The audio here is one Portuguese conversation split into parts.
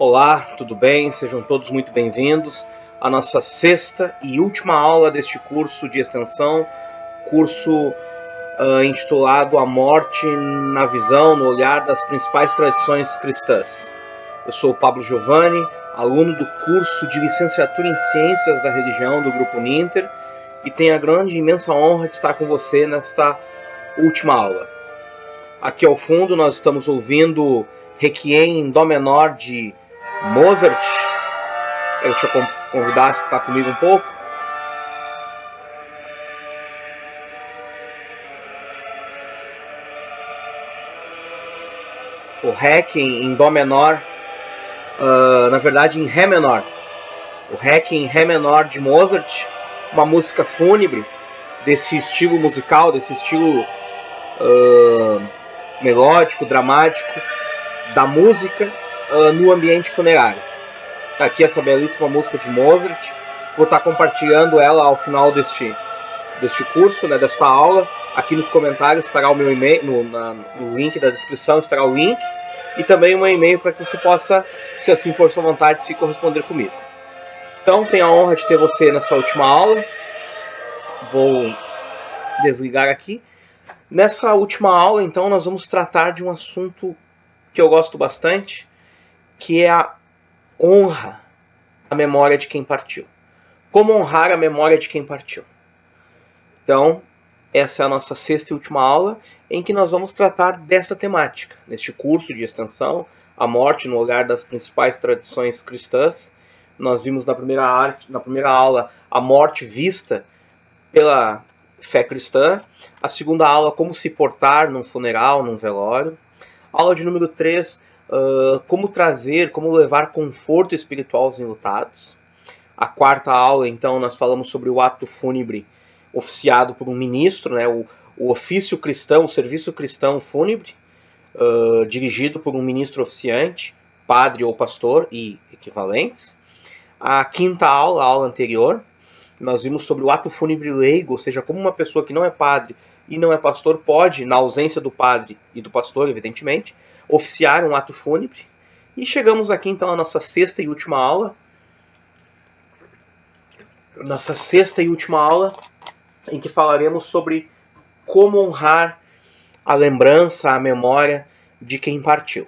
Olá, tudo bem? Sejam todos muito bem-vindos à nossa sexta e última aula deste curso de extensão, curso intitulado A Morte na Visão, no Olhar das Principais Tradições Cristãs. Eu sou o Pablo Giovanni, aluno do curso de Licenciatura em Ciências da Religião do Grupo Ninter, e tenho a grande e imensa honra de estar com você nesta última aula. Aqui ao fundo nós estamos ouvindo Requiem em Dó menor de Mozart. Eu te convidar a escutar comigo um pouco. O Requiem em Dó menor, na verdade em Ré menor. O Requiem em Ré menor de Mozart, uma música fúnebre desse estilo musical, desse estilo melódico, dramático, da música no ambiente funerário. Aqui essa belíssima música de Mozart. Vou estar compartilhando ela ao final deste curso, né, desta aula. Aqui nos comentários estará o meu e-mail, no link da descrição estará o link, e também o meu e-mail para que você possa, se assim for sua vontade, se corresponder comigo. Então, tenho a honra de ter você nessa última aula. Vou desligar aqui. Nessa última aula, então, nós vamos tratar de um assunto que eu gosto bastante, que é a honra à memória de quem partiu. Como honrar a memória de quem partiu. Então, essa é a nossa sexta e última aula, em que nós vamos tratar dessa temática. Neste curso de extensão, a morte no olhar das principais tradições cristãs. Nós vimos na primeira aula a morte vista pela fé cristã. A segunda aula, como se portar num funeral, num velório. Aula de número 3, como levar conforto espiritual aos enlutados. A quarta aula, então, nós falamos sobre o ato fúnebre oficiado por um ministro, né, o ofício cristão, o serviço cristão fúnebre, dirigido por um ministro oficiante, padre ou pastor e equivalentes. A quinta aula, a aula anterior, nós vimos sobre o ato fúnebre leigo, ou seja, como uma pessoa que não é padre e não é pastor pode, na ausência do padre e do pastor, evidentemente, oficiar um ato fúnebre. E chegamos aqui, então, à nossa sexta e última aula. Nossa sexta e última aula, em que falaremos sobre como honrar a lembrança, a memória de quem partiu.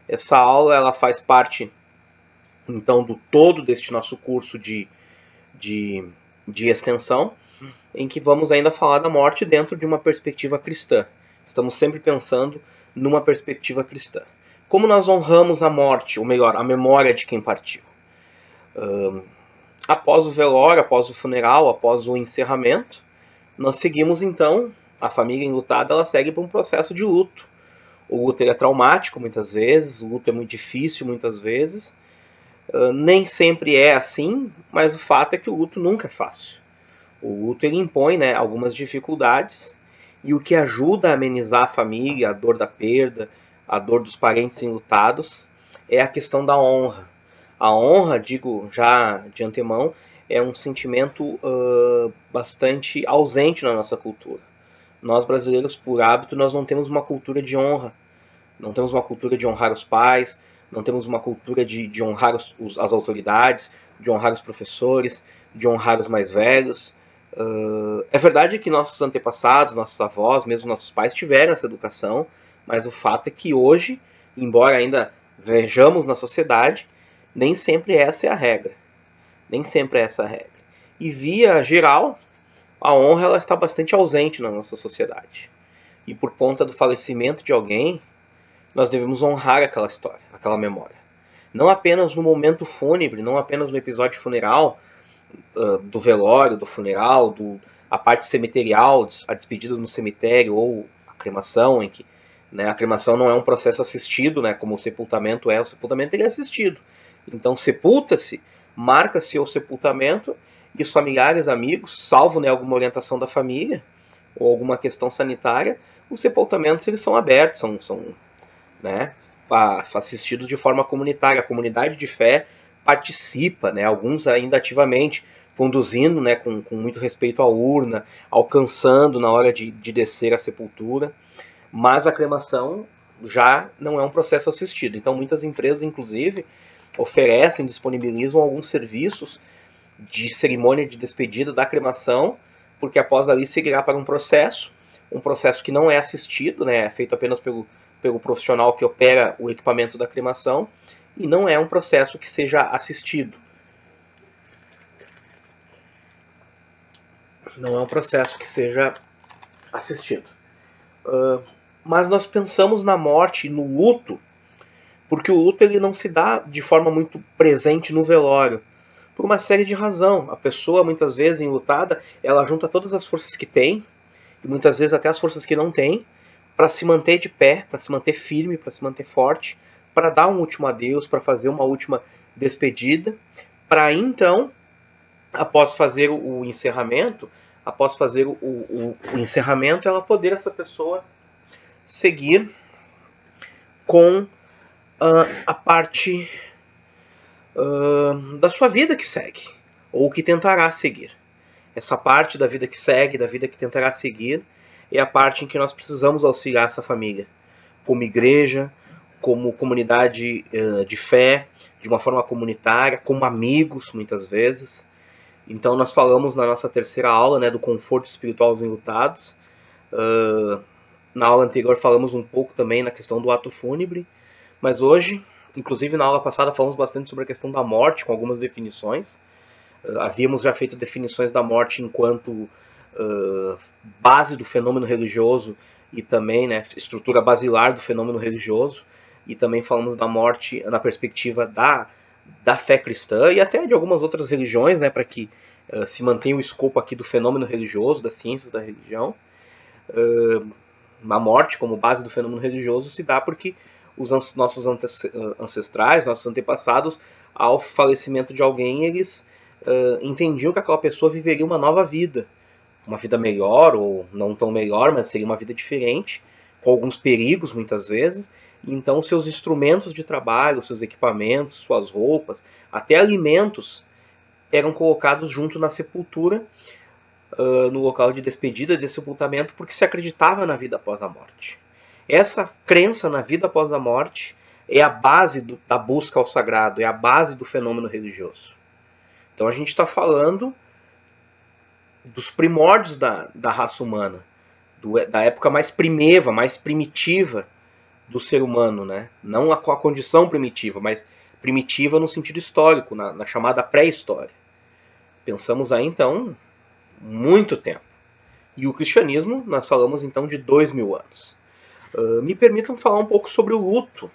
Essa aula ela faz parte, então, do todo deste nosso curso de extensão, em que vamos ainda falar da morte dentro de uma perspectiva cristã. Estamos sempre pensando numa perspectiva cristã. Como nós honramos a morte, ou melhor, a memória de quem partiu? Após o velório, após o funeral, após o encerramento, nós seguimos então, a família enlutada, ela segue por um processo de luto. O luto é traumático muitas vezes, o luto é muito difícil muitas vezes. Nem sempre é assim, mas o fato é que o luto nunca é fácil. O luto ele impõe, né, algumas dificuldades, e o que ajuda a amenizar a família, a dor da perda, a dor dos parentes enlutados, é a questão da honra. A honra, digo já de antemão, é um sentimento bastante ausente na nossa cultura. Nós brasileiros, por hábito, nós não temos uma cultura de honra. Não temos uma cultura de honrar os pais, não temos uma cultura de honrar as autoridades, de honrar os professores, de honrar os mais velhos. É verdade que nossos antepassados, nossos avós, mesmo nossos pais tiveram essa educação, mas o fato é que hoje, embora ainda vejamos na sociedade, nem sempre essa é a regra. Nem sempre é essa a regra. E via geral, a honra ela está bastante ausente na nossa sociedade. E por conta do falecimento de alguém, nós devemos honrar aquela história, aquela memória. Não apenas no momento fúnebre, não apenas no episódio funeral, do velório, do funeral, a parte cemiterial, a despedida no cemitério ou a cremação, em que, né, a cremação não é um processo assistido, né, como o sepultamento é. O sepultamento ele é assistido. Então sepulta-se, marca-se o sepultamento, e os familiares, amigos, salvo, né, alguma orientação da família ou alguma questão sanitária, os sepultamentos eles são abertos, são né, assistidos de forma comunitária. A comunidade de fé participa, né, alguns ainda ativamente, conduzindo, né, com muito respeito à urna, alcançando na hora de descer à sepultura. Mas a cremação já não é um processo assistido. Então muitas empresas, inclusive, oferecem, disponibilizam alguns serviços de cerimônia de despedida da cremação, porque após ali seguirá para um processo que não é assistido, né, é feito apenas pelo profissional que opera o equipamento da cremação, e não é um processo que seja assistido. Não é um processo que seja assistido. Mas nós pensamos na morte, no luto, porque o luto ele não se dá de forma muito presente no velório, por uma série de razões. A pessoa, muitas vezes, enlutada, ela junta todas as forças que tem, e muitas vezes até as forças que não tem, para se manter de pé, para se manter firme, para se manter forte, para dar um último adeus, para fazer uma última despedida, para então, após fazer o encerramento, ela poder, essa pessoa, seguir com a parte da sua vida que segue, ou que tentará seguir. Essa parte da vida que segue, da vida que tentará seguir, é a parte em que nós precisamos auxiliar essa família, como igreja, como comunidade de fé, de uma forma comunitária, como amigos, muitas vezes. Então nós falamos na nossa terceira aula, né, do conforto espiritual aos enlutados. Na aula anterior falamos um pouco também na questão do ato fúnebre, mas hoje, inclusive na aula passada, falamos bastante sobre a questão da morte, com algumas definições. Havíamos já feito definições da morte enquanto base do fenômeno religioso e também, né, estrutura basilar do fenômeno religioso, e também falamos da morte na perspectiva da fé cristã e até de algumas outras religiões, né, para que se mantenha o escopo aqui do fenômeno religioso, das ciências da religião. A morte como base do fenômeno religioso se dá porque os nossos ancestrais, nossos antepassados, ao falecimento de alguém, eles entendiam que aquela pessoa viveria uma nova vida, uma vida melhor ou não tão melhor, mas seria uma vida diferente, com alguns perigos muitas vezes. E então seus instrumentos de trabalho, seus equipamentos, suas roupas, até alimentos eram colocados junto na sepultura, no local de despedida e de sepultamento, porque se acreditava na vida após a morte. Essa crença na vida após a morte é a base da busca ao sagrado, é a base do fenômeno religioso. Então a gente está falando dos primórdios da raça humana, da época mais primeva, mais primitiva do ser humano, né? Não a condição primitiva, mas primitiva no sentido histórico, na chamada pré-história. Pensamos aí então muito tempo. E o cristianismo, nós falamos então de 2000 anos. Me permitam falar um pouco sobre o luto.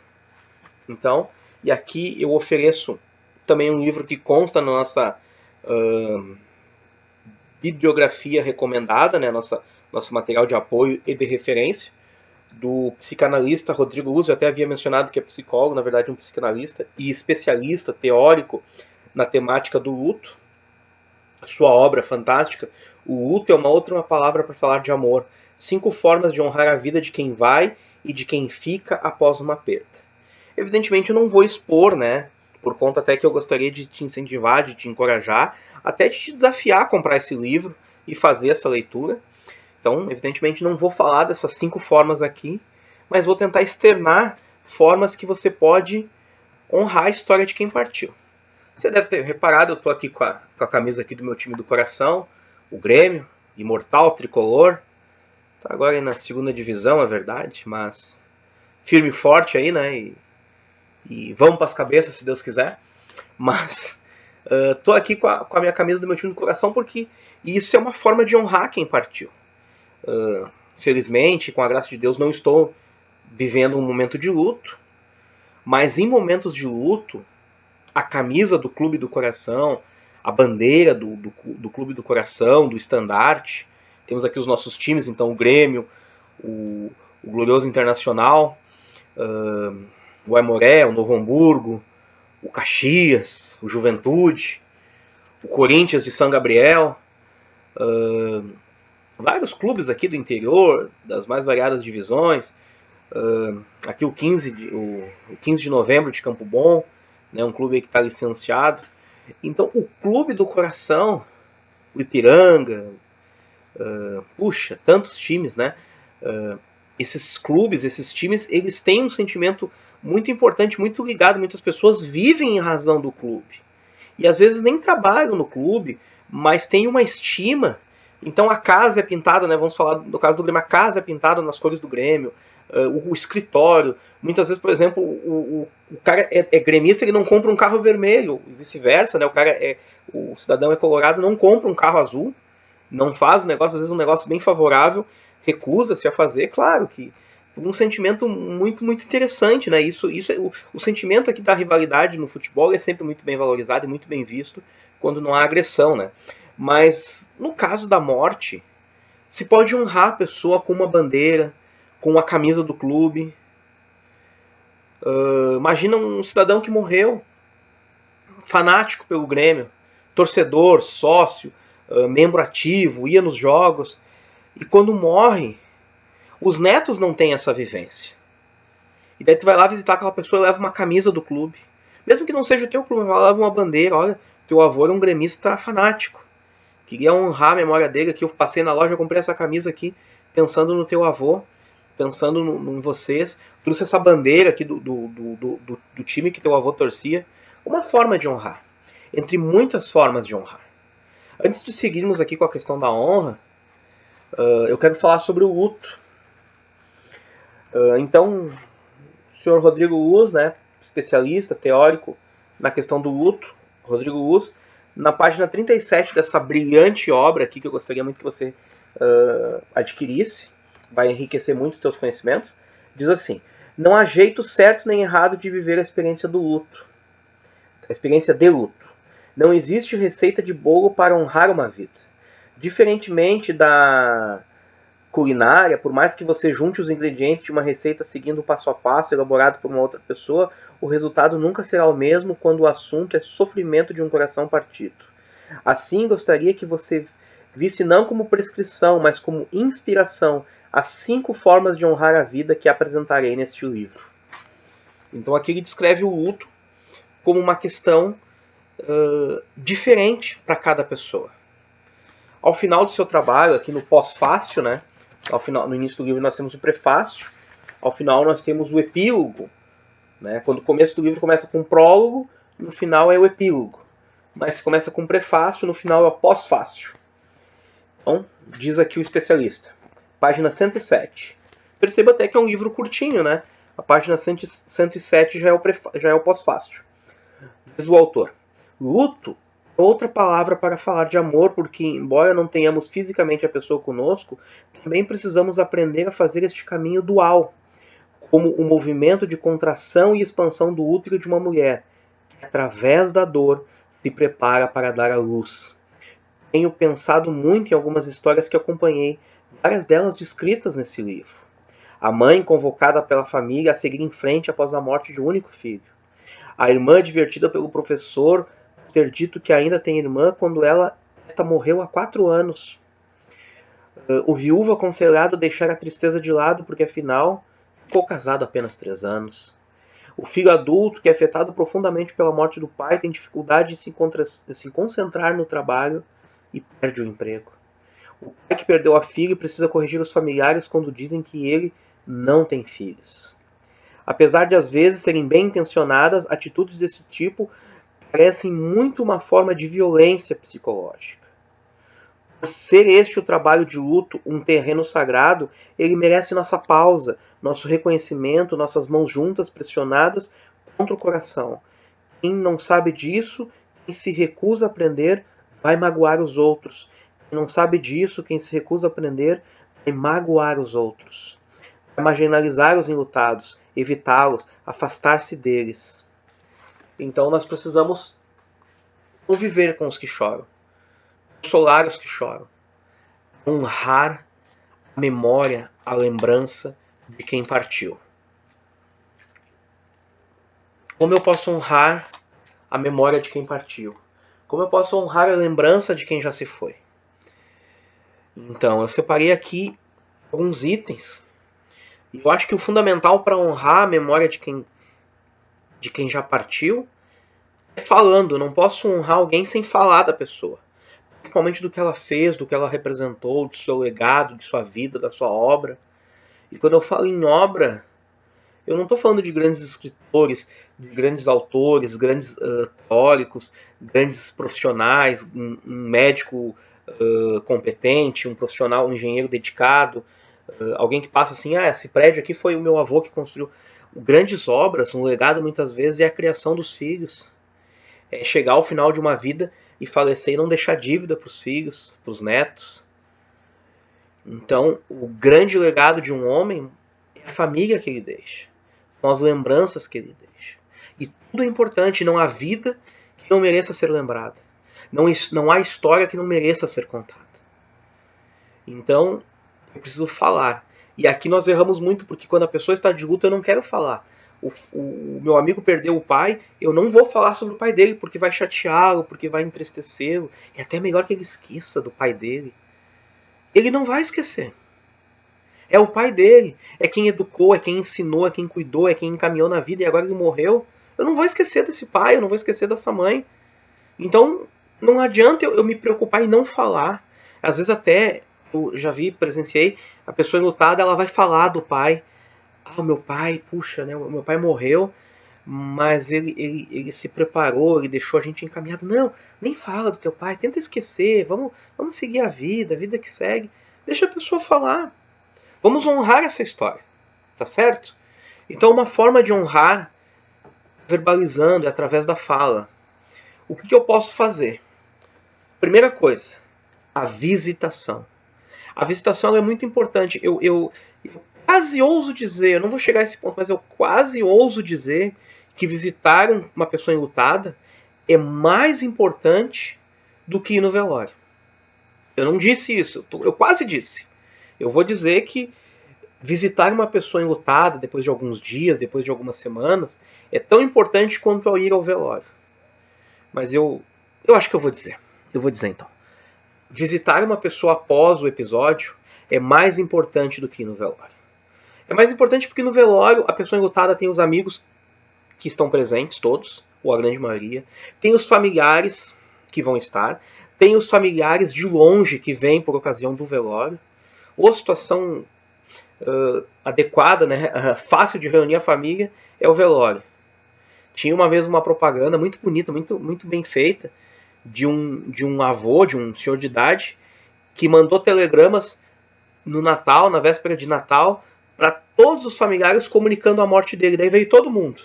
Então, e aqui eu ofereço também um livro que consta na nossa bibliografia recomendada, né, nosso material de apoio e de referência, do psicanalista Rodrigo Luz. Eu até havia mencionado que é psicólogo, na verdade um psicanalista e especialista teórico na temática do luto. Sua obra fantástica, O Luto é uma outra palavra para falar de amor. 5 formas de honrar a vida de quem vai e de quem fica após uma perda. Evidentemente eu não vou expor, né, por conta até que eu gostaria de te incentivar, de te encorajar, até de te desafiar a comprar esse livro e fazer essa leitura. Então, evidentemente, não vou falar dessas 5 formas aqui, mas vou tentar externar formas que você pode honrar a história de quem partiu. Você deve ter reparado, eu estou aqui com a camisa aqui do meu time do coração, o Grêmio, imortal, tricolor. Tá agora aí na 2ª divisão, é verdade, mas firme e forte aí, né? E vamos para as cabeças, se Deus quiser. Mas estou aqui com a minha camisa do meu time do coração porque isso é uma forma de honrar quem partiu. Felizmente, com a graça de Deus, não estou vivendo um momento de luto, mas em momentos de luto, a camisa do Clube do Coração, a bandeira do Clube do Coração, do estandarte, temos aqui os nossos times, então o Grêmio, o Glorioso Internacional, o Aimoré, o Novo Hamburgo, o Caxias, o Juventude, o Corinthians de São Gabriel, vários clubes aqui do interior, das mais variadas divisões, aqui o 15 de novembro de Campo Bom, né, um clube que está licenciado. Então o Clube do Coração, o Ipiranga, puxa, tantos times, né? esses clubes, esses times, eles têm um sentimento muito importante, muito ligado. Muitas pessoas vivem em razão do clube. E às vezes nem trabalham no clube, mas tem uma estima. Então a casa é pintada, né? Vamos falar do caso do Grêmio, a casa é pintada nas cores do Grêmio, o escritório. Muitas vezes, por exemplo, o cara é gremista, ele não compra um carro vermelho, e vice-versa, né? O cidadão é colorado, não compra um carro azul, não faz o negócio, às vezes um negócio bem favorável, recusa-se a fazer, claro que um sentimento muito, muito interessante, né? O sentimento aqui da rivalidade no futebol é sempre muito bem valorizado e muito bem visto quando não há agressão, né? Mas no caso da morte, se pode honrar a pessoa com uma bandeira, com a camisa do clube. Imagina um cidadão que morreu, fanático pelo Grêmio, torcedor, sócio, membro ativo, ia nos jogos, e quando morre, os netos não têm essa vivência. E daí tu vai lá visitar aquela pessoa e leva uma camisa do clube. Mesmo que não seja o teu clube, vai lá leva uma bandeira. Olha, teu avô era um gremista fanático. Queria honrar a memória dele aqui. Eu passei na loja, comprei essa camisa aqui, pensando no teu avô, pensando em vocês. Trouxe essa bandeira aqui do time que teu avô torcia. Uma forma de honrar. Entre muitas formas de honrar. Antes de seguirmos aqui com a questão da honra, eu quero falar sobre o luto. Então, o senhor Rodrigo Luz, né, especialista, teórico na questão do luto, Rodrigo Luz, na página 37 dessa brilhante obra aqui, que eu gostaria muito que você adquirisse, vai enriquecer muito os seus conhecimentos, diz assim: não há jeito certo nem errado de viver a experiência do luto, a experiência de luto. Não existe receita de bolo para honrar uma vida. Diferentemente da culinária, por mais que você junte os ingredientes de uma receita seguindo o passo a passo elaborado por uma outra pessoa, o resultado nunca será o mesmo quando o assunto é sofrimento de um coração partido. Assim, gostaria que você visse não como prescrição, mas como inspiração as 5 formas de honrar a vida que apresentarei neste livro. Então aqui ele descreve o luto como uma questão diferente para cada pessoa. Ao final do seu trabalho, aqui no pós-fácio, né? Ao final, no início do livro nós temos o prefácio, ao final nós temos o epílogo. Né? Quando o começo do livro começa com um prólogo, no final é o epílogo. Mas se começa com um prefácio, no final é o pós-fácio. Então, diz aqui o especialista. Página 107. Perceba até que é um livro curtinho, né? A página 107 já é o pós-fácio. Diz o autor: luto é outra palavra para falar de amor, porque, embora não tenhamos fisicamente a pessoa conosco, também precisamos aprender a fazer este caminho dual, como o movimento de contração e expansão do útero de uma mulher, que, através da dor, se prepara para dar à luz. Tenho pensado muito em algumas histórias que acompanhei, várias delas descritas nesse livro. A mãe convocada pela família a seguir em frente após a morte de um único filho. A irmã advertida pelo professor por ter dito que ainda tem irmã quando esta morreu há 4 anos. O viúvo aconselhado a deixar a tristeza de lado porque, afinal, ficou casado há apenas 3 anos. O filho adulto, que é afetado profundamente pela morte do pai, tem dificuldade de se concentrar no trabalho e perde o emprego. O pai que perdeu a filha precisa corrigir os familiares quando dizem que ele não tem filhos. Apesar de às vezes serem bem intencionadas, atitudes desse tipo parecem muito uma forma de violência psicológica. Por ser este o trabalho de luto um terreno sagrado, ele merece nossa pausa, nosso reconhecimento, nossas mãos juntas, pressionadas contra o coração. Quem não sabe disso, quem se recusa a aprender, vai magoar os outros. Quem não sabe disso, quem se recusa a aprender, vai magoar os outros. Vai marginalizar os enlutados, evitá-los, afastar-se deles. Então nós precisamos conviver com os que choram, consolar os que choram, honrar a memória, a lembrança de quem partiu. Como eu posso honrar a memória de quem partiu? Como eu posso honrar a lembrança de quem já se foi? Então, eu separei aqui alguns itens. E eu acho que o fundamental para honrar a memória de quem já partiu é falando. Eu não posso honrar alguém sem falar da pessoa. Principalmente do que ela fez, do que ela representou, do seu legado, de sua vida, da sua obra. E quando eu falo em obra, eu não estou falando de grandes escritores, de grandes autores, grandes teóricos, grandes profissionais, um médico competente, um profissional, um engenheiro dedicado, alguém que passa assim, esse prédio aqui foi o meu avô que construiu. Grandes obras, um legado muitas vezes é a criação dos filhos. É chegar ao final de uma vida e falecer e não deixar dívida para os filhos, para os netos. Então, o grande legado de um homem é a família que ele deixa. São as lembranças que ele deixa. E tudo é importante, não há vida que não mereça ser lembrada. Não há história que não mereça ser contada. Então, eu preciso falar. E aqui nós erramos muito, porque quando a pessoa está de luto, eu não quero falar. O meu amigo perdeu o pai, eu não vou falar sobre o pai dele, porque vai chateá-lo, porque vai entristecê-lo. É até melhor que ele esqueça do pai dele. Ele não vai esquecer. É o pai dele, é quem educou, é quem ensinou, é quem cuidou, é quem encaminhou na vida e agora ele morreu. Eu não vou esquecer desse pai, eu não vou esquecer dessa mãe. Então, não adianta eu me preocupar em não falar. Às vezes até, eu já presenciei, a pessoa enlutada, ela vai falar do pai. O meu pai, puxa, né, o meu pai morreu, mas ele se preparou, ele deixou a gente encaminhado. Não, nem fala do teu pai, tenta esquecer, vamos seguir a vida que segue. Deixa a pessoa falar. Vamos honrar essa história, tá certo? Então uma forma de honrar, verbalizando, é através da fala. O que eu posso fazer? Primeira coisa, a visitação. A visitação é muito importante. Eu quase ouso dizer, eu não vou chegar a esse ponto, mas eu quase ouso dizer que visitar uma pessoa enlutada é mais importante do que ir no velório. Eu não disse isso, eu quase disse. Eu vou dizer que visitar uma pessoa enlutada depois de alguns dias, depois de algumas semanas, é tão importante quanto ir ao velório. Mas eu acho que eu vou dizer. Eu vou dizer então. Visitar uma pessoa após o episódio é mais importante do que ir no velório. É mais importante porque no velório a pessoa enlutada tem os amigos que estão presentes, todos, ou a grande maioria. Tem os familiares que vão estar. Tem os familiares de longe que vêm por ocasião do velório. Ou situação adequada, né, fácil de reunir a família, é o velório. Tinha uma vez uma propaganda muito bonita, muito bem feita, de um avô, de um senhor de idade, que mandou telegramas no Natal, na véspera de Natal, para todos os familiares comunicando a morte dele. Daí veio todo mundo.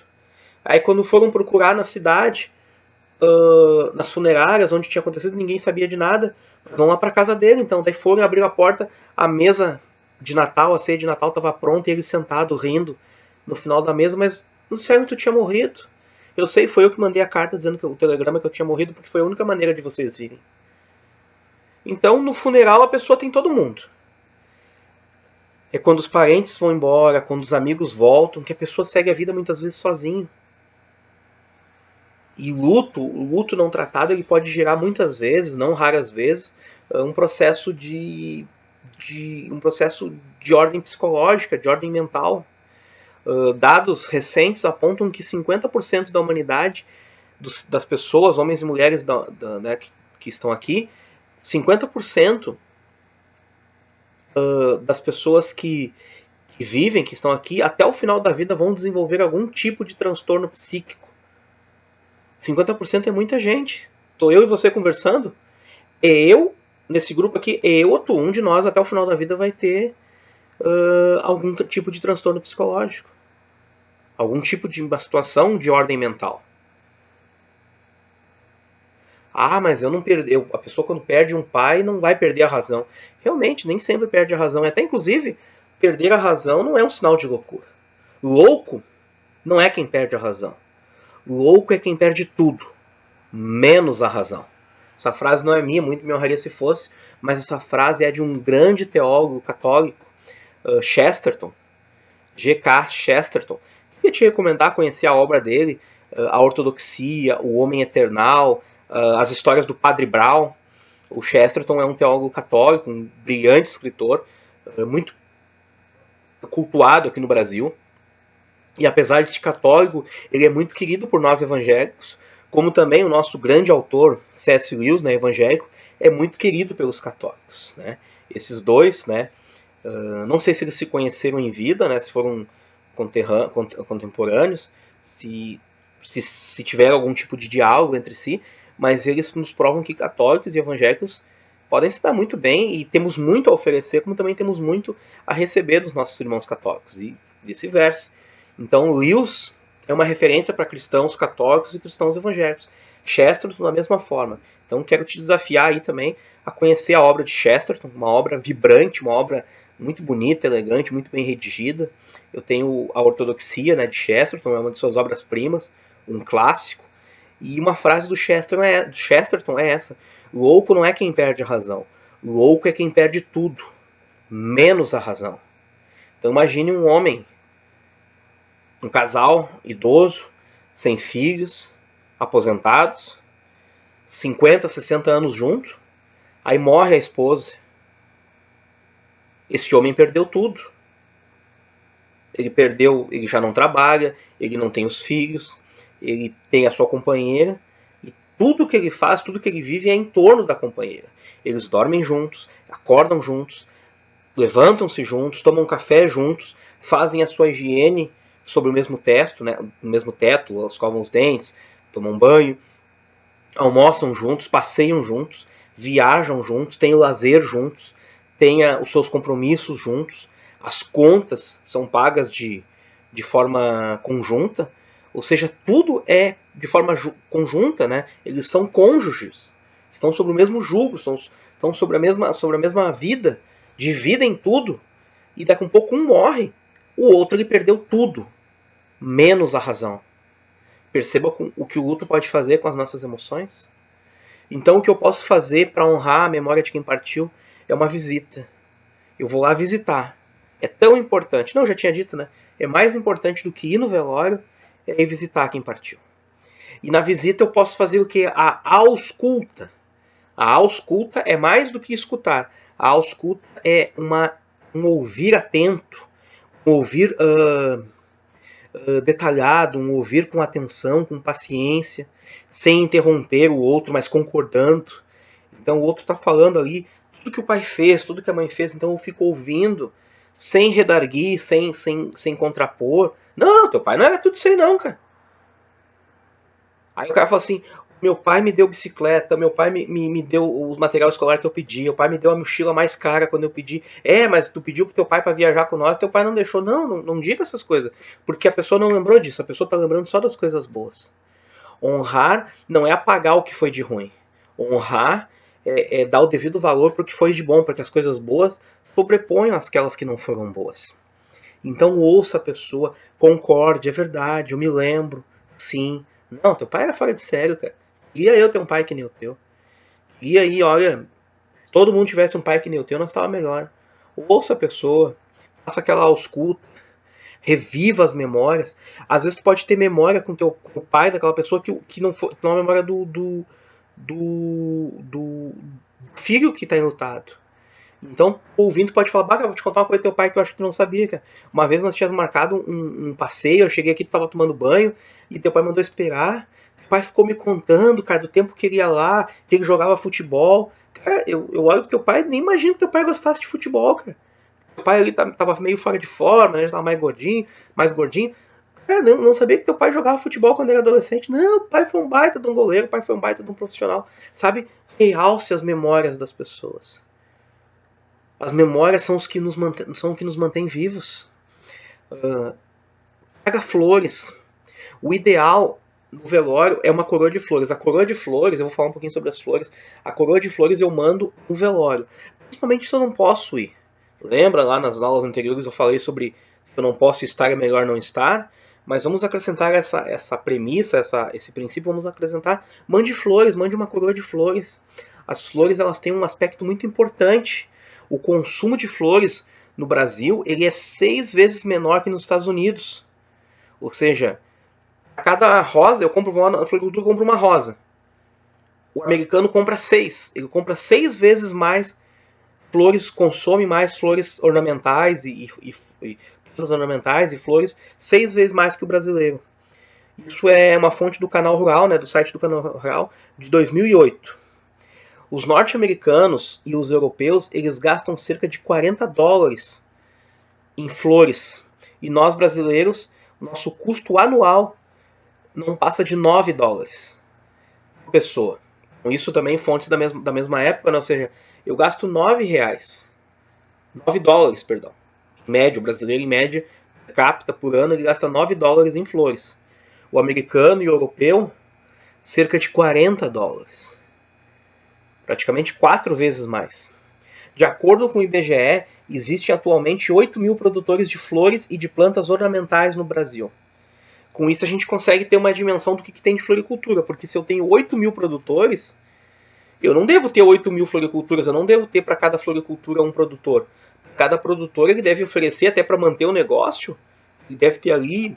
Aí quando foram procurar na cidade, nas funerárias, onde tinha acontecido, ninguém sabia de nada. Vão lá para casa dele, então. Daí foram abrir a porta, a mesa de Natal, a ceia de Natal estava pronta e ele sentado, rindo no final da mesa, mas não disseram que tu tinha morrido. Eu sei, foi eu que mandei a carta dizendo que o telegrama que eu tinha morrido, porque foi a única maneira de vocês virem. Então, no funeral, a pessoa tem todo mundo. É quando os parentes vão embora, quando os amigos voltam, que a pessoa segue a vida muitas vezes sozinho. E o luto não tratado, ele pode gerar muitas vezes, não raras vezes, um processo de ordem psicológica, de ordem mental. Dados recentes apontam que 50% da humanidade, das pessoas, homens e mulheres né, que estão aqui, 50% das pessoas que vivem, que estão aqui, até o final da vida vão desenvolver algum tipo de transtorno psíquico. 50% é muita gente. Estou eu e você conversando. Nesse grupo aqui, um de nós até o final da vida vai ter algum tipo de transtorno psicológico. Algum tipo de uma situação de ordem mental. Mas eu não perdi. A pessoa quando perde um pai não vai perder a razão. Realmente, nem sempre perde a razão. Até inclusive, perder a razão não é um sinal de loucura. Louco não é quem perde a razão. Louco é quem perde tudo, menos a razão. Essa frase não é minha, muito me honraria se fosse, mas essa frase é de um grande teólogo católico, Chesterton, G.K. Chesterton. Eu ia te recomendar conhecer a obra dele, A Ortodoxia, O Homem Eternal, as histórias do Padre Brown. O Chesterton é um teólogo católico, um brilhante escritor, muito cultuado aqui no Brasil. E apesar de ser católico, ele é muito querido por nós evangélicos, como também o nosso grande autor, C.S. Lewis, né, evangélico, é muito querido pelos católicos. Né? Esses dois, né, Não sei se eles se conheceram em vida, né, se foram contemporâneos, se tiver algum tipo de diálogo entre si, mas eles nos provam que católicos e evangélicos podem se dar muito bem e temos muito a oferecer, como também temos muito a receber dos nossos irmãos católicos e vice-versa. Então, Lewis é uma referência para cristãos católicos e cristãos evangélicos. Chesterton da mesma forma. Então, quero te desafiar aí também a conhecer a obra de Chesterton, uma obra vibrante, uma obra muito bonita, elegante, muito bem redigida. Eu tenho a Ortodoxia, né, de Chesterton, é uma de suas obras-primas, um clássico. E uma frase do Chesterton é essa: louco não é quem perde a razão, louco é quem perde tudo, menos a razão. Então imagine um homem, um casal idoso, sem filhos, aposentados, 50, 60 anos juntos, aí morre a esposa. Esse homem perdeu tudo. Ele já não trabalha, ele não tem os filhos, ele tem a sua companheira, e tudo que ele faz, tudo que ele vive é em torno da companheira. Eles dormem juntos, acordam juntos, levantam-se juntos, tomam café juntos, fazem a sua higiene sobre o mesmo teto, né, no mesmo teto, escovam os dentes, tomam banho, almoçam juntos, passeiam juntos, viajam juntos, têm o lazer juntos, têm os seus compromissos juntos, as contas são pagas de forma conjunta, ou seja, tudo é de forma conjunta, né? Eles são cônjuges, estão sobre o mesmo jugo, estão sobre a mesma vida, dividem tudo, e daqui a um pouco um morre, o outro ele perdeu tudo, menos a razão. Perceba o que o luto pode fazer com as nossas emoções. Então o que eu posso fazer para honrar a memória de quem partiu é uma visita. Eu vou lá visitar. É tão importante. Não, eu já tinha dito, né? É mais importante do que ir no velório é ir visitar quem partiu. E na visita eu posso fazer o que? A ausculta. A ausculta é mais do que escutar. A ausculta é um ouvir atento, um ouvir detalhado, um ouvir com atenção, com paciência, sem interromper o outro, mas concordando. Então o outro está falando ali tudo que o pai fez, tudo que a mãe fez, então eu fico ouvindo, sem redarguir, sem contrapor. Não, teu pai não era tudo isso aí não, cara. Aí o cara fala assim, meu pai me deu bicicleta, meu pai me deu o material escolar que eu pedi, meu pai me deu a mochila mais cara quando eu pedi. Mas tu pediu pro teu pai para viajar com nós, teu pai não deixou. Não diga essas coisas, porque a pessoa não lembrou disso, a pessoa tá lembrando só das coisas boas. Honrar não é apagar o que foi de ruim. Honrar é dar o devido valor para o que foi de bom, porque as coisas boas sobrepõem aquelas que não foram boas. Então ouça a pessoa, concorde, é verdade, eu me lembro, sim. Não, teu pai era fora de sério, cara. Queria eu ter um pai que nem o teu. E aí, olha, se todo mundo tivesse um pai que nem o teu, nós estava melhor. Ouça a pessoa, faça aquela ausculta, reviva as memórias. Às vezes tu pode ter memória com o pai daquela pessoa que não é uma memória do filho que está enlutado. Então, ouvindo, pode falar, vou te contar uma coisa do teu pai que eu acho que tu não sabia, cara. Uma vez nós tínhamos marcado um passeio, eu cheguei aqui, tu tava tomando banho, e teu pai mandou esperar. O pai ficou me contando, cara, do tempo que ele ia lá, que ele jogava futebol. Cara, eu olho pro teu pai, nem imagino que teu pai gostasse de futebol, cara. Teu pai ali tava meio fora de forma, né, ele tava mais gordinho. Cara, não sabia que teu pai jogava futebol quando era adolescente. Não, o pai foi um baita de um goleiro, o pai foi um baita de um profissional. Sabe? Realce as memórias das pessoas. As memórias são o que nos mantém vivos. Traga flores. O ideal no velório é uma coroa de flores. A coroa de flores, eu vou falar um pouquinho sobre as flores. A coroa de flores eu mando no velório. Principalmente se eu não posso ir. Lembra lá nas aulas anteriores eu falei sobre se eu não posso estar, é melhor não estar. Mas vamos acrescentar essa premissa, esse princípio, vamos acrescentar. Mande flores, mande uma coroa de flores. As flores elas têm um aspecto muito importante. O consumo de flores no Brasil ele é 6 vezes menor que nos Estados Unidos. Ou seja, a cada rosa, eu compro uma rosa. O americano compra 6. Ele compra 6 vezes mais flores, consome mais flores ornamentais e plantas ornamentais e flores, 6 vezes mais que o brasileiro. Isso é uma fonte do Canal Rural, né, do site do Canal Rural, de 2008. Os norte-americanos e os europeus, eles gastam cerca de $40 em flores. E nós brasileiros, nosso custo anual não passa de $9 por pessoa. Isso também fontes da mesma época, né? Ou seja, eu gasto $9, $9, perdão. Em média, o brasileiro em média, per capita por ano, ele gasta $9 em flores. O americano e o europeu, cerca de $40. Praticamente 4 vezes mais. De acordo com o IBGE, existem atualmente 8 mil produtores de flores e de plantas ornamentais no Brasil. Com isso a gente consegue ter uma dimensão do que tem de floricultura, porque se eu tenho 8 mil produtores, eu não devo ter 8 mil floriculturas, eu não devo ter para cada floricultura um produtor. Cada produtor ele deve oferecer, até para manter o negócio, ele deve ter ali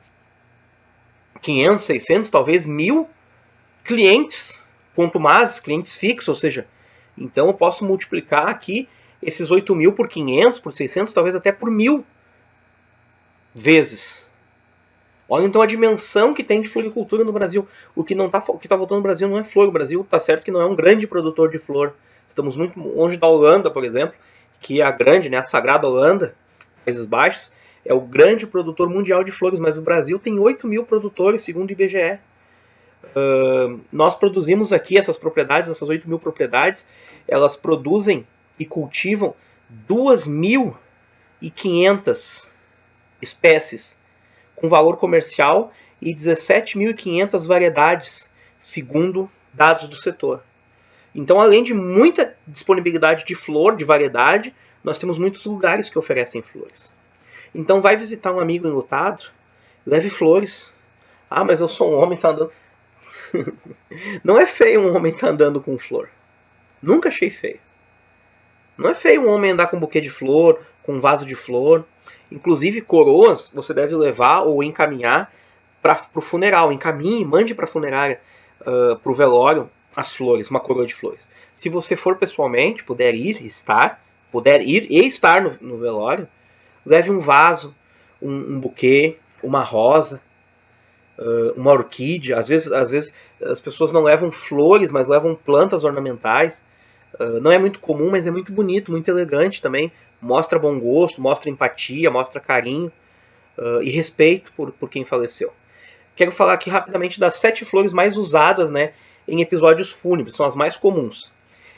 500, 600, talvez 1.000 clientes contumazes, clientes fixos, ou seja, então eu posso multiplicar aqui esses 8 mil por 500, por 600, talvez até por 1.000 vezes. Olha então a dimensão que tem de floricultura no Brasil. O que está faltando no Brasil não é flor. O Brasil está certo que não é um grande produtor de flor. Estamos muito longe da Holanda, por exemplo, que é a grande, né, a sagrada Holanda, Países Baixos, é o grande produtor mundial de flores, mas o Brasil tem 8 mil produtores, segundo o IBGE. Nós produzimos aqui essas propriedades, essas 8 mil propriedades, elas produzem e cultivam 2.500 espécies com valor comercial e 17.500 variedades, segundo dados do setor. Então, além de muita disponibilidade de flor, de variedade, nós temos muitos lugares que oferecem flores. Então, vai visitar um amigo enlutado, leve flores. Ah, mas eu sou um homem, tá andando... Não é feio um homem estar andando com flor. Nunca achei feio. Não é feio um homem andar com um buquê de flor, com um vaso de flor. Inclusive, coroas você deve levar ou encaminhar para o funeral. Encaminhe, mande para a funerária, para o velório, as flores, uma coroa de flores. Se você for pessoalmente, puder ir e estar no velório, leve um vaso, um buquê, uma rosa, uma orquídea. Às vezes as pessoas não levam flores, mas levam plantas ornamentais. Não é muito comum, mas é muito bonito, muito elegante também. Mostra bom gosto, mostra empatia, mostra carinho e respeito por quem faleceu. Quero falar aqui rapidamente das 7 flores mais usadas, né, em episódios fúnebres, são as mais comuns.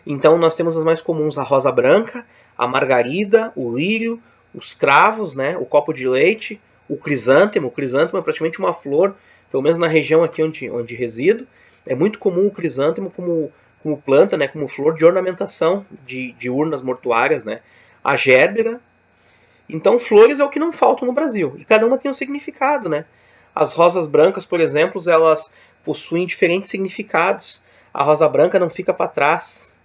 Então nós temos as mais comuns: a rosa branca, a margarida, o lírio, os cravos, né, o copo de leite, o crisântemo. O crisântemo é praticamente uma flor, pelo menos na região aqui onde resido, é muito comum o crisântemo como planta, né, como flor de ornamentação de urnas mortuárias, né? A gérbera. Então, flores é o que não falta no Brasil. E cada uma tem um significado, né? As rosas brancas, por exemplo, elas possuem diferentes significados. A rosa branca não fica para trás.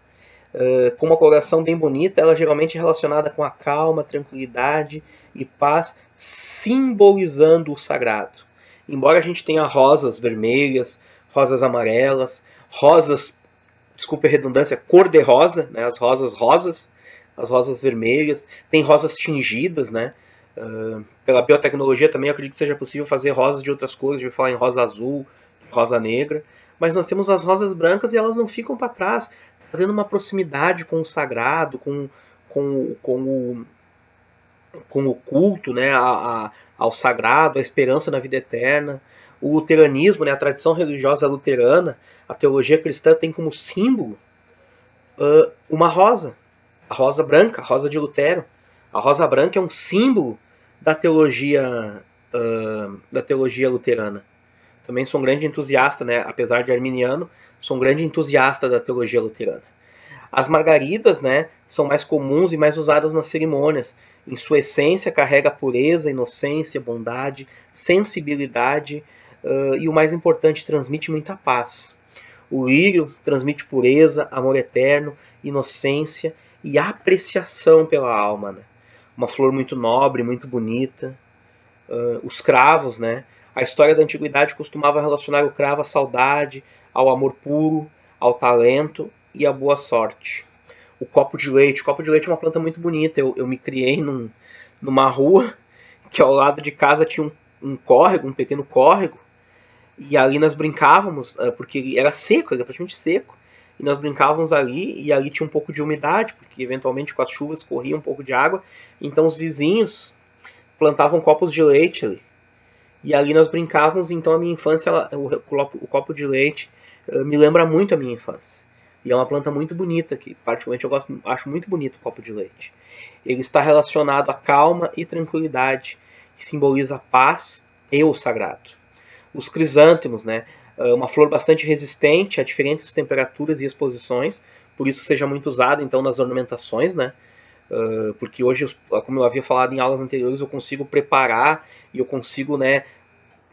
Com uma coloração bem bonita, ela geralmente é relacionada com a calma, tranquilidade e paz, simbolizando o sagrado. Embora a gente tenha rosas vermelhas, rosas amarelas, rosas, desculpe a redundância, cor-de-rosa, né? As rosas vermelhas, tem rosas tingidas, né? Pela biotecnologia também eu acredito que seja possível fazer rosas de outras cores, de falar em rosa azul, rosa negra, mas nós temos as rosas brancas e elas não ficam para trás, fazendo uma proximidade com o sagrado, com o culto, né, ao sagrado, à esperança na vida eterna. O luteranismo, né, a tradição religiosa luterana, a teologia cristã tem como símbolo uma rosa, a rosa branca, a rosa de Lutero. A rosa branca é um símbolo da teologia luterana. Também sou um grande entusiasta, né, apesar de arminiano, sou um grande entusiasta da teologia luterana. As margaridas, né, são mais comuns e mais usadas nas cerimônias. Em sua essência, carrega pureza, inocência, bondade, sensibilidade e, o mais importante, transmite muita paz. O lírio transmite pureza, amor eterno, inocência e apreciação pela alma, né? Uma flor muito nobre, muito bonita. Os cravos, né? A história da antiguidade costumava relacionar o cravo à saudade, ao amor puro, ao talento e à boa sorte. O copo de leite. O copo de leite é uma planta muito bonita. Eu me criei numa rua que ao lado de casa tinha um córrego, um pequeno córrego. E ali nós brincávamos, porque era seco, era praticamente seco. e nós brincávamos ali, e ali tinha um pouco de umidade, porque eventualmente com as chuvas corria um pouco de água, então os vizinhos plantavam copos de leite ali. E ali nós brincávamos, então a minha infância, o copo de leite me lembra muito a minha infância. E é uma planta muito bonita, que particularmente acho muito bonito o copo de leite. Ele está relacionado à calma e tranquilidade, que simboliza a paz e o sagrado. Os crisântemos, né? Uma flor bastante resistente a diferentes temperaturas e exposições, por isso seja muito usado então nas ornamentações, né? Porque hoje, como eu havia falado em aulas anteriores, eu consigo preparar e eu consigo, né,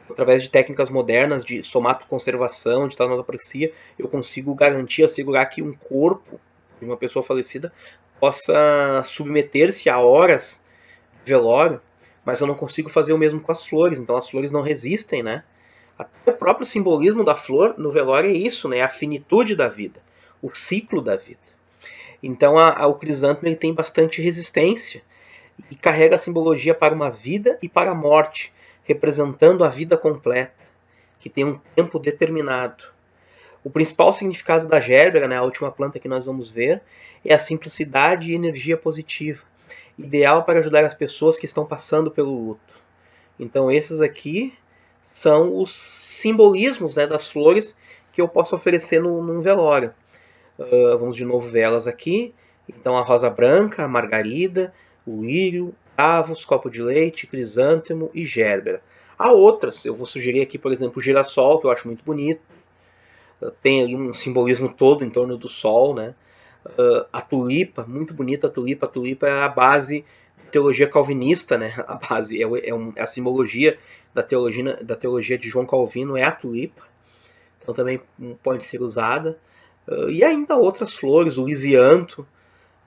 através de técnicas modernas de somatoconservação, de tanatopraxia, eu consigo garantir, assegurar que um corpo de uma pessoa falecida possa submeter-se a horas de velório, mas eu não consigo fazer o mesmo com as flores, então as flores não resistem, né? Até o próprio simbolismo da flor no velório é isso, né? A finitude da vida, o ciclo da vida. Então o crisântemo ele tem bastante resistência e carrega a simbologia para uma vida e para a morte, representando a vida completa, que tem um tempo determinado. O principal significado da gérbera, né, a última planta que nós vamos ver, é a simplicidade e energia positiva, ideal para ajudar as pessoas que estão passando pelo luto. Então esses aqui são os simbolismos, né, das flores que eu posso oferecer num velório. Vamos de novo ver elas aqui. Então a rosa branca, a margarida, o lírio, avos, copo de leite, crisântemo e gérbera. Há outras, eu vou sugerir aqui, por exemplo, o girassol, que eu acho muito bonito. Tem ali um simbolismo todo em torno do sol, né? A tulipa, muito bonita a tulipa. A tulipa é a base da teologia calvinista, né? A base é a simbologia da teologia de João Calvino é a tulipa. Então também pode ser usada. E ainda outras flores, o lisianto,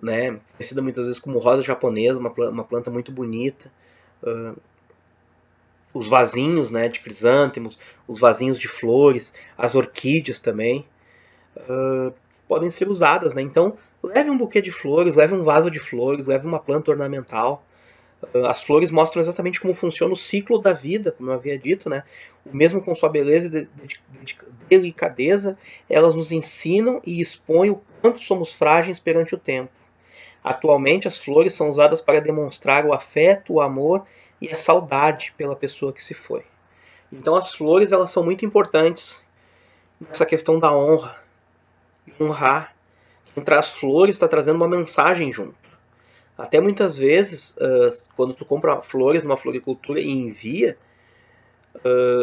né, conhecida muitas vezes como rosa japonesa, uma planta muito bonita. Os vasinhos, né, de crisântemos, os vasinhos de flores, as orquídeas também podem ser usadas, né? Então leve um buquê de flores, leve um vaso de flores, leve uma planta ornamental. As flores mostram exatamente como funciona o ciclo da vida, como eu havia dito, né? Mesmo com sua beleza e delicadeza, elas nos ensinam e expõem o quanto somos frágeis perante o tempo. Atualmente, as flores são usadas para demonstrar o afeto, o amor e a saudade pela pessoa que se foi. Então, as flores elas são muito importantes nessa questão da honra. Honrar. Quem traz flores está trazendo uma mensagem junto. Até muitas vezes, quando tu compra flores numa floricultura e envia,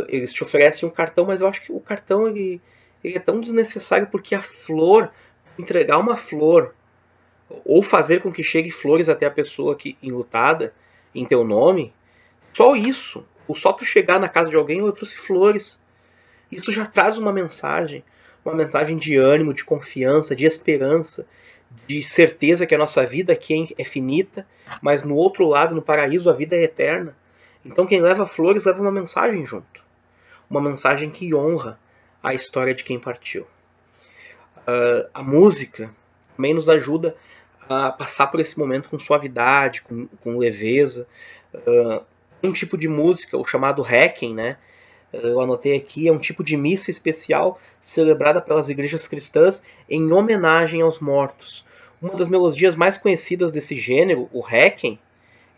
eles te oferecem um cartão, mas eu acho que o cartão ele é tão desnecessário porque a flor, entregar uma flor ou fazer com que chegue flores até a pessoa que enlutada em teu nome, só isso, ou só tu chegar na casa de alguém, eu trouxe flores, isso já traz uma mensagem de ânimo, de confiança, de esperança, de certeza que a nossa vida aqui é finita, mas no outro lado, no paraíso, a vida é eterna. Então quem leva flores leva uma mensagem junto, uma mensagem que honra a história de quem partiu. A música também nos ajuda a passar por esse momento com suavidade, com leveza. Um tipo de música, o chamado Requiem, né? Eu anotei aqui, é um tipo de missa especial celebrada pelas igrejas cristãs em homenagem aos mortos. Uma das melodias mais conhecidas desse gênero, o Requiem,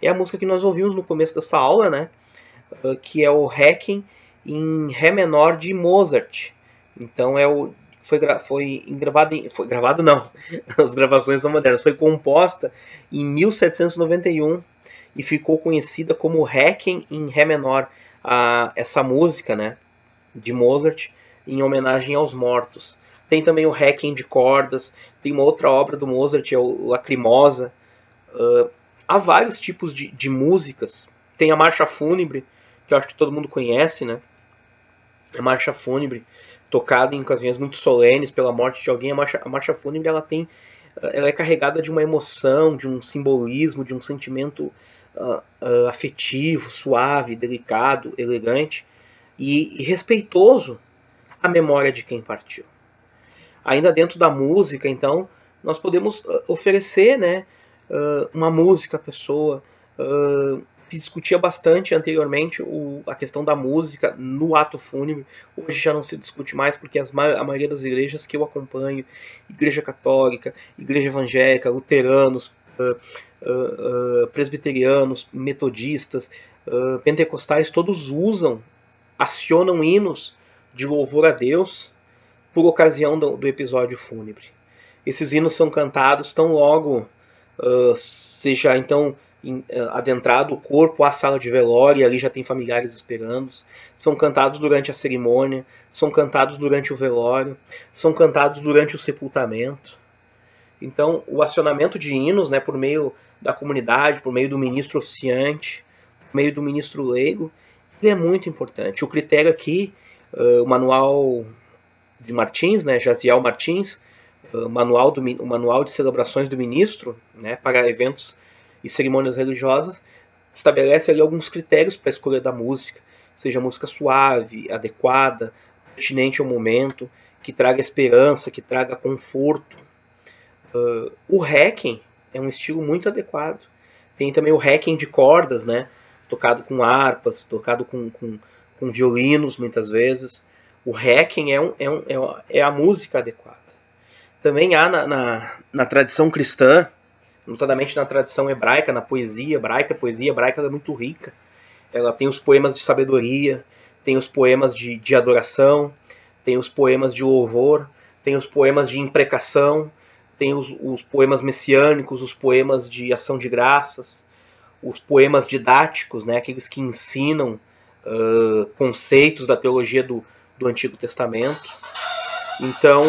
é a música que nós ouvimos no começo dessa aula, né? Que é o Requiem em Ré menor de Mozart. Então foi gravado não, as gravações são modernas, foi composta em 1791 e ficou conhecida como Requiem em Ré menor, essa música, né, de Mozart em homenagem aos mortos. Tem também o Requiem de cordas, tem uma outra obra do Mozart, é o Lacrimosa. Há vários tipos de músicas. Tem a Marcha Fúnebre, que eu acho que todo mundo conhece, né? A Marcha Fúnebre, tocada em ocasiões muito solenes pela morte de alguém. A marcha Fúnebre ela é carregada de uma emoção, de um simbolismo, de um sentimento afetivo, suave, delicado, elegante e respeitoso à memória de quem partiu. Ainda dentro da música, então, nós podemos oferecer, né, uma música à pessoa, se discutia bastante anteriormente a questão da música no ato fúnebre. Hoje já não se discute mais, porque a maioria das igrejas que eu acompanho, igreja católica, igreja evangélica, luteranos, presbiterianos, metodistas, pentecostais, todos acionam hinos de louvor a Deus por ocasião do episódio fúnebre. Esses hinos são cantados tão logo seja então adentrado o corpo à sala de velório, e ali já tem familiares esperando. São cantados durante a cerimônia, são cantados durante o velório, são cantados durante o sepultamento. Então, o acionamento de hinos, né, por meio da comunidade, por meio do ministro oficiante, por meio do ministro leigo, ele é muito importante. O critério aqui, o manual de Martins, né, Jaziel Martins, o manual de celebrações do ministro, né, para eventos e cerimônias religiosas, estabelece ali alguns critérios para a escolha da música, seja música suave, adequada, pertinente ao momento, que traga esperança, que traga conforto. O Requiem é um estilo muito adequado. Tem também o Requiem de cordas, né, tocado com harpas, tocado com violinos muitas vezes. O Requiem é a música adequada. Também há na tradição cristã, notadamente na tradição hebraica, na poesia hebraica. A poesia hebraica é muito rica. Ela tem os poemas de sabedoria, tem os poemas de adoração, tem os poemas de louvor, tem os poemas de imprecação, tem os poemas messiânicos, os poemas de ação de graças, os poemas didáticos, né, aqueles que ensinam conceitos da teologia do Antigo Testamento. Então,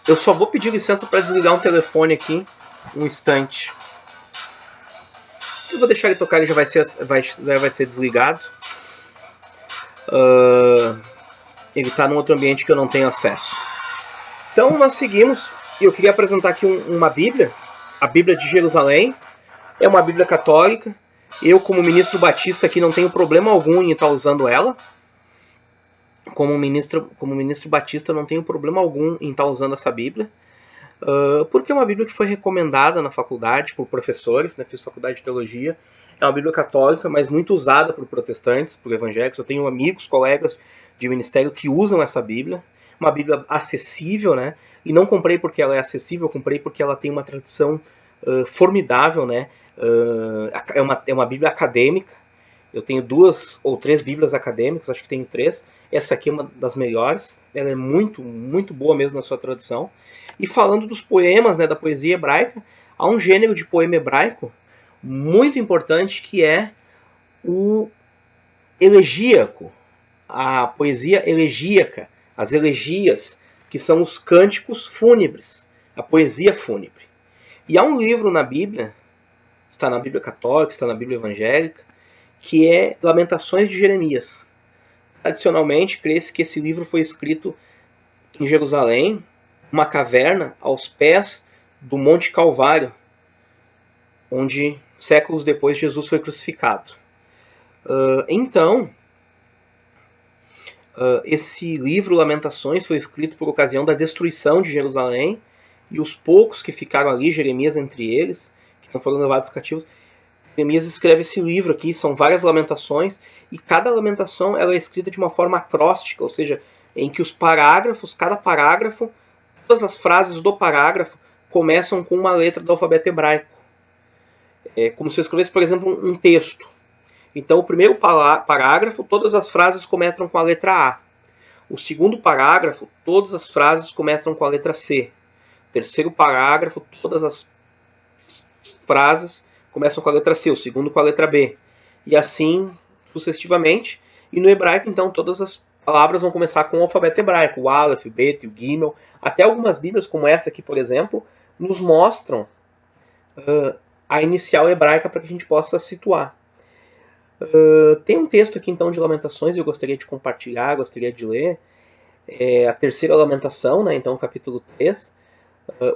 eu só vou pedir licença para desligar um telefone aqui, um instante. Eu vou deixar ele tocar, ele já vai ser desligado. Ele está num outro ambiente que eu não tenho acesso. Então nós seguimos, e eu queria apresentar aqui uma Bíblia, a Bíblia de Jerusalém. É uma Bíblia católica. Eu, como ministro batista aqui, não tenho problema algum em estar usando ela. Como ministro batista, não tenho problema algum em estar usando essa Bíblia, porque é uma Bíblia que foi recomendada na faculdade por professores, né? Fiz faculdade de teologia. É uma Bíblia católica, mas muito usada por protestantes, por evangélicos. Eu tenho amigos, colegas de ministério que usam essa Bíblia. Uma Bíblia acessível, né? E não comprei porque ela é acessível, eu comprei porque ela tem uma tradição formidável, né? É uma Bíblia acadêmica. Eu tenho 2 ou 3 Bíblias acadêmicas, acho que tenho 3. Essa aqui é uma das melhores. Ela é muito, muito boa mesmo na sua tradução. E falando dos poemas, né, da poesia hebraica, há um gênero de poema hebraico muito importante que é o elegíaco, a poesia elegíaca, as elegias, que são os cânticos fúnebres, a poesia fúnebre. E há um livro na Bíblia, está na Bíblia católica, está na Bíblia evangélica, que é Lamentações de Jeremias. Tradicionalmente, crê-se que esse livro foi escrito em Jerusalém, uma caverna aos pés do Monte Calvário, onde séculos depois Jesus foi crucificado. Esse livro, Lamentações, foi escrito por ocasião da destruição de Jerusalém, e os poucos que ficaram ali, Jeremias entre eles, que não foram levados cativos, Jeremias escreve esse livro aqui, são várias lamentações, e cada lamentação ela é escrita de uma forma acróstica, ou seja, em que os parágrafos, cada parágrafo, todas as frases do parágrafo começam com uma letra do alfabeto hebraico. É como se eu escrevesse, por exemplo, um texto. Então, o primeiro parágrafo, todas as frases começam com a letra A. O segundo parágrafo, todas as frases começam com a letra C. O terceiro parágrafo, todas as frases começam com a letra C, o segundo com a letra B. E assim sucessivamente. E no hebraico, então, todas as palavras vão começar com o alfabeto hebraico. O Aleph, o Bet, o Gimel. Até algumas bíblias, como essa aqui, por exemplo, nos mostram a inicial hebraica para que a gente possa situar. Tem um texto aqui, então, de Lamentações, eu gostaria de compartilhar, gostaria de ler. É a terceira lamentação, né? Então, capítulo 3.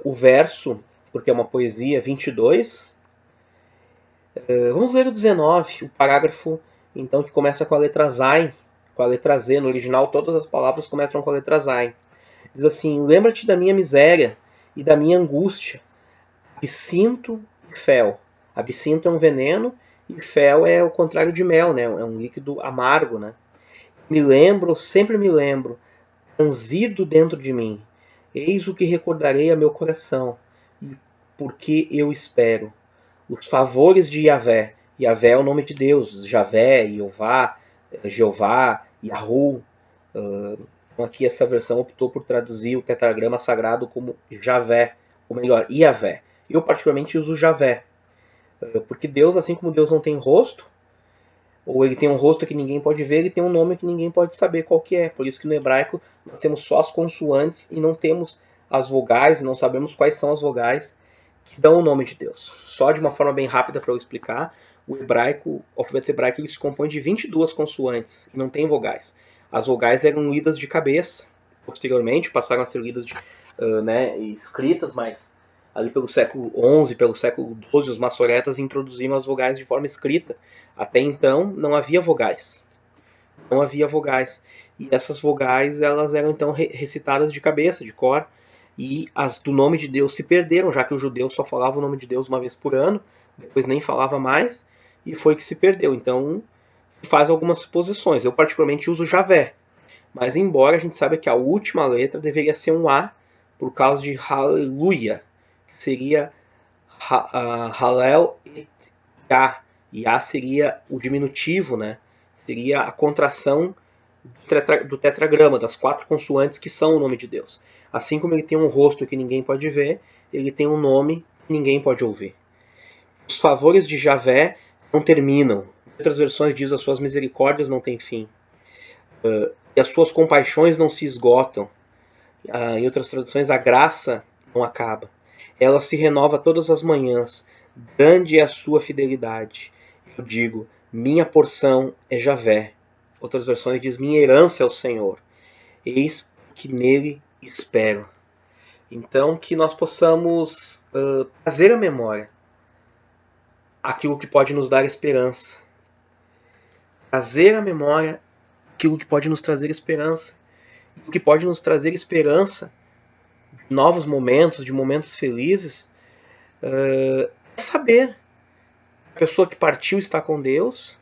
O verso, porque é uma poesia, 22. Vamos ler o 19, o parágrafo então que começa com a letra Zain, com a letra Z. No original, todas as palavras começam com a letra Zain. Diz assim: lembra-te da minha miséria e da minha angústia, que sinto e fel. Absinto é um veneno e fel é o contrário de mel, né? É um líquido amargo, né? Sempre me lembro, transido dentro de mim. Eis o que recordarei a meu coração, e porque eu espero. Os favores de Yahvé. Yahvé é o nome de Deus. Javé, Jeová, Yahu. Então aqui essa versão optou por traduzir o tetragrama sagrado como Javé, ou melhor, Yahvé. Eu particularmente uso Javé, porque Deus, assim como Deus não tem rosto, ou ele tem um rosto que ninguém pode ver, ele tem um nome que ninguém pode saber qual que é. Por isso que no hebraico nós temos só as consoantes e não temos as vogais, e não sabemos quais são as vogais que dão o nome de Deus. Só de uma forma bem rápida para eu explicar, o alfabeto hebraico ele se compõe de 22 consoantes e não tem vogais. As vogais eram lidas de cabeça, posteriormente passaram a ser lidas escritas, mas ali pelo século XI, pelo século XII, os maçoretas introduziram as vogais de forma escrita. Até então não havia vogais. Não havia vogais. E essas vogais elas eram então recitadas de cabeça, de cor, e as do nome de Deus se perderam, já que o judeu só falava o nome de Deus uma vez por ano, depois nem falava mais, e foi que se perdeu. Então faz algumas suposições. Eu particularmente uso Javé, mas embora a gente saiba que a última letra deveria ser um A, por causa de Haleluia, que seria Halel e Yah. Yah seria o diminutivo, né? Seria a contração do tetragrama, das 4 consoantes que são o nome de Deus. Assim como ele tem um rosto que ninguém pode ver, ele tem um nome que ninguém pode ouvir. Os favores de Javé não terminam. Em outras versões diz as suas misericórdias não têm fim. E as suas compaixões não se esgotam. Em outras traduções, a graça não acaba. Ela se renova todas as manhãs. Grande é a sua fidelidade. Eu digo, minha porção é Javé. Outras versões diz, minha herança é o Senhor. Eis que nele espero. Então, que nós possamos trazer à memória aquilo que pode nos dar esperança. Trazer à memória aquilo que pode nos trazer esperança. O que pode nos trazer esperança de novos momentos, de momentos felizes, é saber que a pessoa que partiu está com Deus,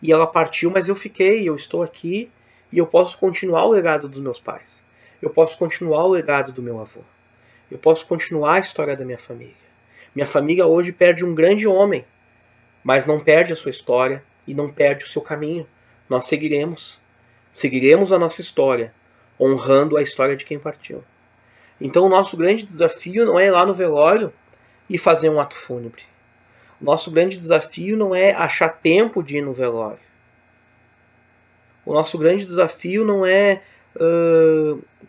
e ela partiu, mas eu fiquei, eu estou aqui, e eu posso continuar o legado dos meus pais. Eu posso continuar o legado do meu avô. Eu posso continuar a história da minha família. Minha família hoje perde um grande homem, mas não perde a sua história e não perde o seu caminho. Nós seguiremos. Seguiremos a nossa história, honrando a história de quem partiu. Então o nosso grande desafio não é ir lá no velório e fazer um ato fúnebre. O nosso grande desafio não é achar tempo de ir no velório. O nosso grande desafio não é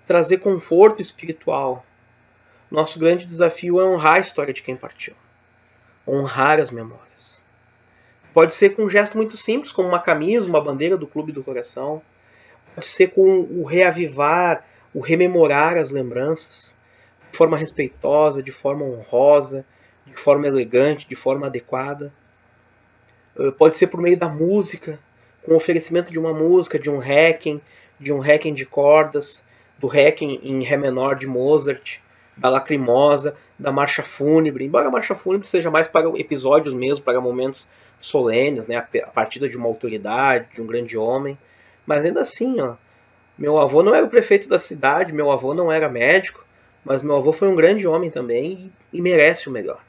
trazer conforto espiritual. O nosso grande desafio é honrar a história de quem partiu. Honrar as memórias. Pode ser com um gesto muito simples, como uma camisa, uma bandeira do Clube do Coração. Pode ser com o reavivar, o rememorar as lembranças, de forma respeitosa, de forma honrosa, de forma elegante, de forma adequada. Pode ser por meio da música, com o oferecimento de uma música, de um requiem de cordas, do requiem em ré menor de Mozart, da lacrimosa, da marcha fúnebre. Embora a marcha fúnebre seja mais para episódios mesmo, para momentos solenes, né, a partida de uma autoridade, de um grande homem. Mas ainda assim, meu avô não era o prefeito da cidade, meu avô não era médico, mas meu avô foi um grande homem também e merece o melhor.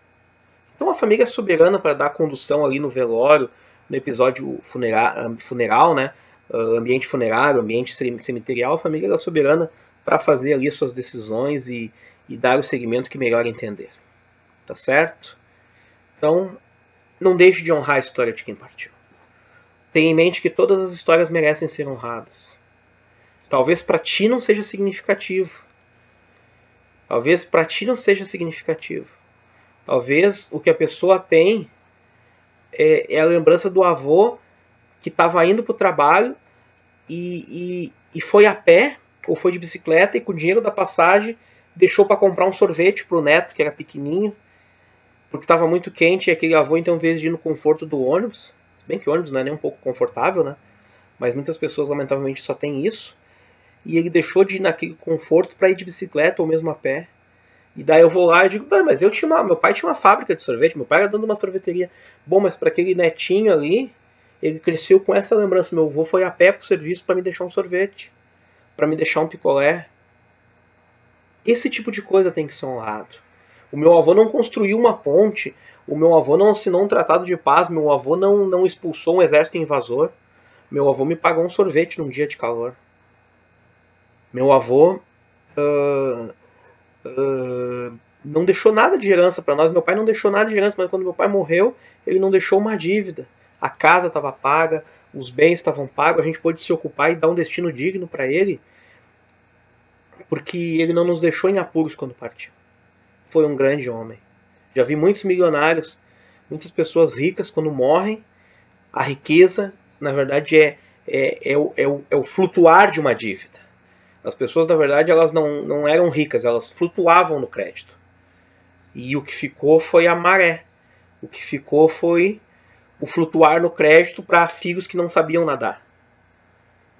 Então a família é soberana para dar condução ali no velório, no episódio funeral, né? Ambiente funerário, ambiente cemiterial, a família é soberana para fazer ali suas decisões e dar o segmento que melhor entender. Tá certo? Então, não deixe de honrar a história de quem partiu. Tenha em mente que todas as histórias merecem ser honradas. Talvez para ti não seja significativo. Talvez para ti não seja significativo. Talvez o que a pessoa tem é a lembrança do avô que estava indo para o trabalho e foi a pé ou foi de bicicleta e com o dinheiro da passagem deixou para comprar um sorvete para o neto, que era pequenininho, porque estava muito quente e aquele avô, então, em vez de ir no conforto do ônibus, se bem que o ônibus não é nem um pouco confortável, né? Mas muitas pessoas, lamentavelmente, só têm isso, e ele deixou de ir naquele conforto para ir de bicicleta ou mesmo a pé. E daí eu vou lá e digo, mas meu pai tinha uma fábrica de sorvete, meu pai era dono de uma sorveteria. Bom, mas para aquele netinho ali, ele cresceu com essa lembrança. Meu avô foi a pé pro serviço para me deixar um sorvete, para me deixar um picolé. Esse tipo de coisa tem que ser honrado. O meu avô não construiu uma ponte, o meu avô não assinou um tratado de paz, meu avô não expulsou um exército invasor, meu avô me pagou um sorvete num dia de calor. Meu avô não deixou nada de herança para nós. Meu pai não deixou nada de herança, mas quando meu pai morreu, ele não deixou uma dívida. A casa estava paga, os bens estavam pagos, a gente pôde se ocupar e dar um destino digno para ele, porque ele não nos deixou em apuros quando partiu. Foi um grande homem. Já vi muitos milionários, muitas pessoas ricas, quando morrem, a riqueza, na verdade, é o flutuar de uma dívida. As pessoas, na verdade, elas não eram ricas, elas flutuavam no crédito. E o que ficou foi a maré. O que ficou foi o flutuar no crédito para filhos que não sabiam nadar.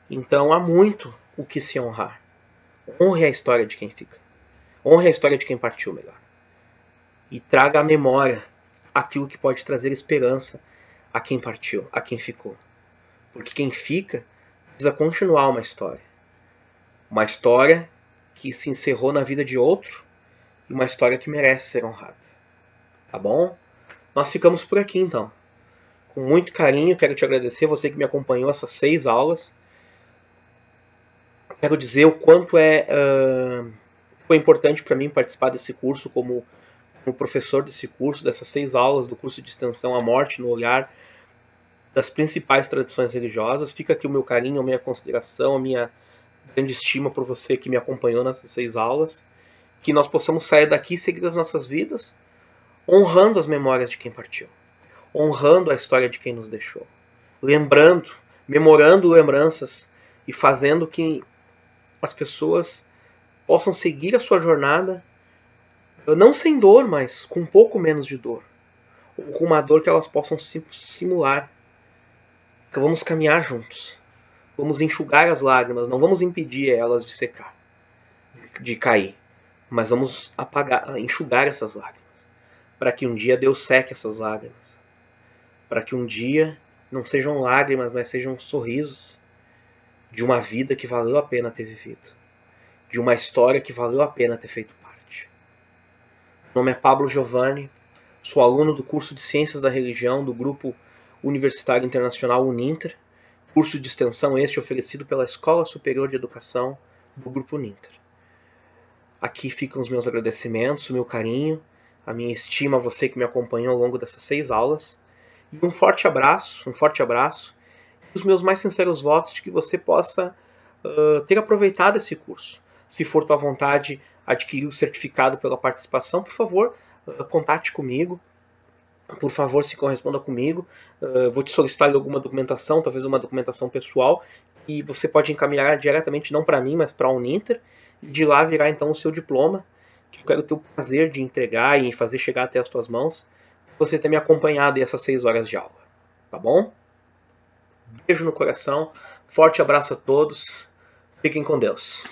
Então há muito o que se honrar. Honre a história de quem fica. Honre a história de quem partiu, melhor. E traga à memória aquilo que pode trazer esperança a quem partiu, a quem ficou. Porque quem fica precisa continuar uma história. Uma história que se encerrou na vida de outro e uma história que merece ser honrada. Tá bom? Nós ficamos por aqui então. Com muito carinho, quero te agradecer, você que me acompanhou essas 6 aulas. Quero dizer o quanto foi importante para mim participar desse curso como professor desse curso, dessas 6 aulas do curso de extensão A Morte no Olhar das principais tradições religiosas. Fica aqui o meu carinho, a minha consideração, a minha grande estima por você que me acompanhou nessas 6 aulas. Que nós possamos sair daqui e seguir as nossas vidas honrando as memórias de quem partiu, honrando a história de quem nos deixou, lembrando, memorando lembranças e fazendo que as pessoas possam seguir a sua jornada, não sem dor, mas com um pouco menos de dor, ou com uma dor que elas possam simular. Então vamos caminhar juntos, vamos enxugar as lágrimas, não vamos impedir elas de secar, de cair, mas vamos enxugar essas lágrimas, para que um dia Deus seque essas lágrimas, para que um dia não sejam lágrimas, mas sejam sorrisos de uma vida que valeu a pena ter vivido, de uma história que valeu a pena ter feito parte. Meu nome é Pablo Giovanni, sou aluno do curso de Ciências da Religião do Grupo Universitário Internacional Uninter, curso de extensão este oferecido pela Escola Superior de Educação do Grupo Uninter. Aqui ficam os meus agradecimentos, o meu carinho, a minha estima a você que me acompanhou ao longo dessas 6 aulas. E um forte abraço, e os meus mais sinceros votos de que você possa ter aproveitado esse curso. Se for tua vontade adquirir o certificado pela participação, por favor, contate comigo. Por favor, se corresponda comigo. Vou te solicitar alguma documentação, talvez uma documentação pessoal, e você pode encaminhar diretamente não para mim, mas para a Uninter, e de lá virá então o seu diploma, que eu quero ter o prazer de entregar e fazer chegar até as tuas mãos, por você ter me acompanhado essas 6 horas de aula. Tá bom? Beijo no coração, forte abraço a todos, fiquem com Deus.